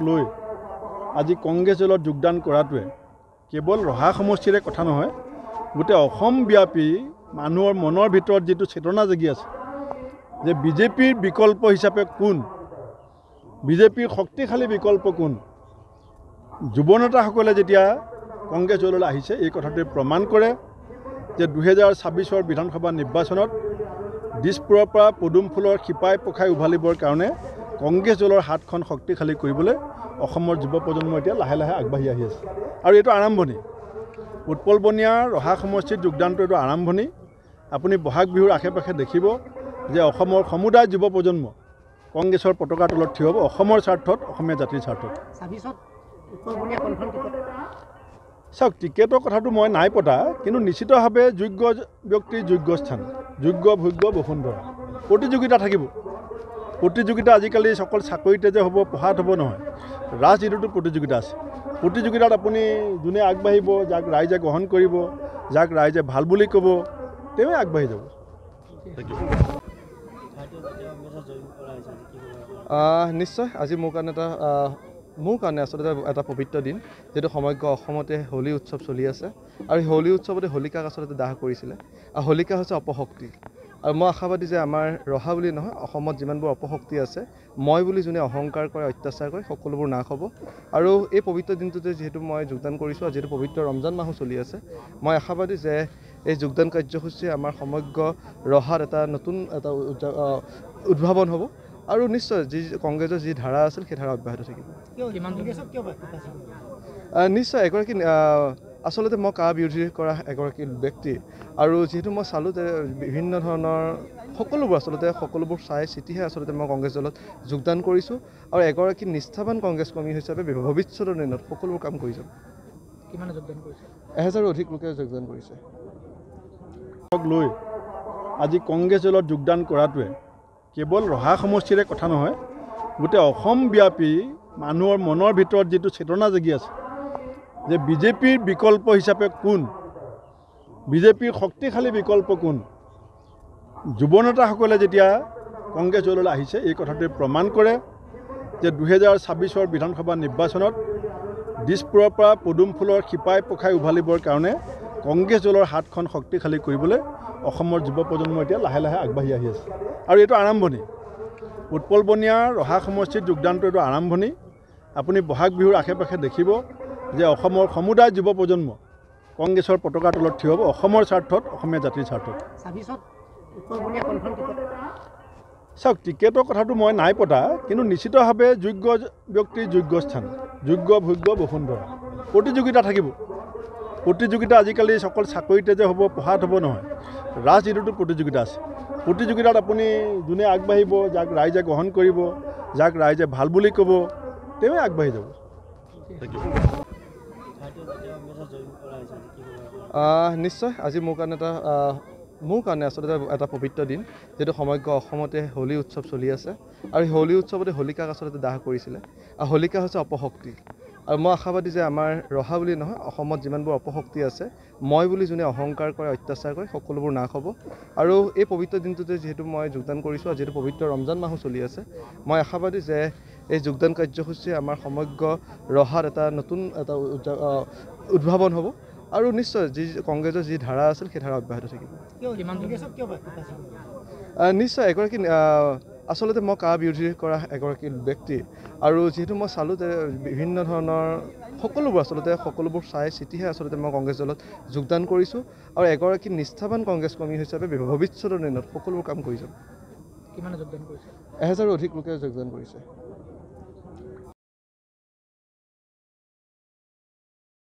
লৈ আজি কংগ্ৰেছ দলত যোগদান কৰাটোৱে কেৱল ৰহা সমষ্টিৰে কথা নহয়, গোটেই অসমব্যাপী মানুহৰ মনৰ ভিতৰত যিটো চেতনা জাগি আছে যে বিজেপিৰ বিকল্প হিচাপে কোন, বিজেপিৰ শক্তিশালী বিকল্প কোন, যুৱনেতাসকলে যেতিয়া কংগ্ৰেছ দললৈ আহিছে এই কথাটোৱে প্ৰমাণ কৰে যে 2026 বিধানসভা নিৰ্বাচনত দিছপুৰৰ পৰা পদুম ফুলৰ শিপাই পখাই উভালিবৰ কাৰণে কংগ্ৰেছ দলৰ হাতখন শক্তিশালী কৰিবলৈ অসমৰ যুৱ প্ৰজন্ম এতিয়া লাহে লাহে আগবাঢ়ি আহি আছে। আৰু এইটো আৰম্ভণি, উৎপল বনিয়াৰ ৰহা সমষ্টিত যোগদানটো এইটো আৰম্ভণি। আপুনি বহাগ বিহুৰ আশে পাশে দেখিব যে অসমৰ সমুদায় যুৱ প্ৰজন্ম কংগ্ৰেছৰ পতাকাৰ তলত থিয় হ'ব, অসমৰ স্বাৰ্থত, অসমীয়া জাতিৰ স্বাৰ্থত। চাওক, টিকেটৰ কথাটো মই নাই পতা, কিন্তু নিশ্চিতভাৱে যোগ্য ব্যক্তিৰ যোগ্য স্থান, যোগ্য ভোগ্য বসুন্ধৰা, প্ৰতিযোগিতা থাকিব। প্ৰতিযোগিতা আজিকালি অকল চাকৰিতে যে হ'ব, পঢ়াত হ'ব নহয়, ৰাজনীতিতো প্ৰতিযোগিতা আছে। প্ৰতিযোগিতাত আপুনি যোনে আগবাঢ়িব, যাক ৰাইজে গ্ৰহণ কৰিব, যাক ৰাইজে ভাল বুলি ক'ব, তেওঁৱে আগবাঢ়ি যাব। নিশ্চয় আজি মোৰ কাৰণে আচলতে এটা পবিত্ৰ দিন, যিহেতু সমগ্ৰ অসমতে হোলী উৎসৱ চলি আছে। আৰু এই হোলী উৎসৱতে হোলিকাক আচলতে দাহ কৰিছিলে। আৰু হোলিকা হৈছে অপশক্তি। আৰু মই আশাবাদী যে আমাৰ ৰহা বুলি নহয়, অসমত যিমানবোৰ অপশক্তি আছে, মই বুলি যোনে অহংকাৰ কৰে, অত্যাচাৰ কৰে, সকলোবোৰ নাশ হ'ব। আৰু এই পবিত্ৰ দিনটোতে যিহেতু মই যোগদান কৰিছোঁ, আৰু যিহেতু পবিত্ৰ ৰমজান মাহো চলি আছে, মই আশাবাদী যে এই যোগদান কাৰ্যসূচীয়ে আমাৰ সমগ্ৰ ৰহাত এটা নতুন উদ্ভাৱন হ'ব। আৰু নিশ্চয় কংগ্ৰেছৰ যি ধাৰা আছিল সেই ধাৰা অব্যাহত থাকিব। নিশ্চয় এগৰাকী আচলতে মই কা বিৰোধী কৰা এগৰাকী ব্যক্তি, আৰু যিহেতু মই চালোঁ যে বিভিন্ন ধৰণৰ সকলোবোৰ চাই চিতিহে আচলতে মই কংগ্ৰেছ দলত যোগদান কৰিছোঁ। আৰু এগৰাকী নিষ্ঠাৱান কংগ্ৰেছ কৰ্মী হিচাপে ভৱিষ্যতৰ দিনত সকলোবোৰ কাম কৰি যাম। 1000ৰো অধিক লোকে যোগদান কৰিছে। লৈ আজি কংগ্ৰেছ দলত যোগদান কৰাটোৱে কেৱল ৰহা সমষ্টিৰে কথা নহয়, গোটেই অসমব্যাপী মানুহৰ মনৰ ভিতৰত যিটো চেতনা জাগি আছে যে বিজেপিৰ বিকল্প হিচাপে কোন, বিজেপিৰ শক্তিশালী বিকল্প কোন, যুৱনেতাসকলে যেতিয়া কংগ্ৰেছ দললৈ আহিছে এই কথাটোৱে প্ৰমাণ কৰে যে 2026 বিধানসভা নিৰ্বাচনত দিছপুৰৰ পৰা পদুম ফুলৰ শিপাই পখাই উভালিবৰ কাৰণে কংগ্ৰেছ দলৰ হাতখন শক্তিশালী কৰিবলৈ অসমৰ যুৱ প্ৰজন্ম এতিয়া লাহে লাহে আগবাঢ়ি আহি আছে। আৰু এইটো আৰম্ভণি, উৎপল বনিয়াৰ ৰহা সমষ্টিত যোগদানটো এইটো আৰম্ভণি। আপুনি বহাগ বিহুৰ আশে পাশে দেখিব যে অসমৰ সমুদায় যুৱ প্ৰজন্ম কংগ্ৰেছৰ পতাকাৰ তলত থিয় হ'ব, অসমৰ স্বাৰ্থত, অসমীয়া জাতিৰ স্বাৰ্থত। চাওক, টিকেটৰ কথাটো মই নাই পতা, কিন্তু নিশ্চিতভাৱে যোগ্য ব্যক্তিৰ যোগ্য স্থান, যোগ্য ভোগ্য বসুন্ধৰা, প্ৰতিযোগিতা থাকিব। প্ৰতিযোগিতা আজিকালি অকল চাকৰিতে যে হ'ব, পঢ়াত হ'ব নহয়, ৰাজনীতিতো প্ৰতিযোগিতা আছে। প্ৰতিযোগিতাত আপুনি যোনে আগবাঢ়িব, যাক ৰাইজে গ্ৰহণ কৰিব, যাক ৰাইজে ভাল বুলি ক'ব, তেওঁৱে আগবাঢ়ি যাব। নিশ্চয় আজি মোৰ কাৰণে আচলতে এটা পবিত্ৰ দিন, যিহেতু সমগ্ৰ অসমতে হোলী উৎসৱ চলি আছে। আৰু এই হোলী উৎসৱতে হোলিকাক আচলতে দাহ কৰিছিলে। আৰু হোলিকা হৈছে অপশক্তি। আৰু মই আশাবাদী যে আমাৰ ৰহা বুলি নহয়, অসমত যিমানবোৰ অপশক্তি আছে, মই বুলি যোনে অহংকাৰ কৰে, অত্যাচাৰ কৰে, সকলোবোৰ নাশ হ'ব। আৰু এই পবিত্ৰ দিনটোতে যিহেতু মই যোগদান কৰিছোঁ, আৰু যিহেতু পবিত্ৰ ৰমজান মাহো চলি আছে, মই আশাবাদী যে এই যোগদান কাৰ্যসূচীয়ে আমাৰ সমগ্ৰ ৰহাত এটা নতুন উদ্ভাৱন হ'ব। আৰু নিশ্চয় কংগ্ৰেছৰ যি ধাৰা আছিল সেই ধাৰা অব্যাহত থাকিব। নিশ্চয় এগৰাকী আচলতে মই কা বিৰোধী কৰা এগৰাকী ব্যক্তি, আৰু যিহেতু মই চালোঁ যে বিভিন্ন ধৰণৰ সকলোবোৰ চাই চিতিহে আচলতে মই কংগ্ৰেছ দলত যোগদান কৰিছোঁ। আৰু এগৰাকী নিষ্ঠাৱান কংগ্ৰেছ কৰ্মী হিচাপে ভৱিষ্যতৰ দিনত সকলোবোৰ কাম কৰি যাম। 1000ৰো অধিক লোকে যোগদান কৰিছে।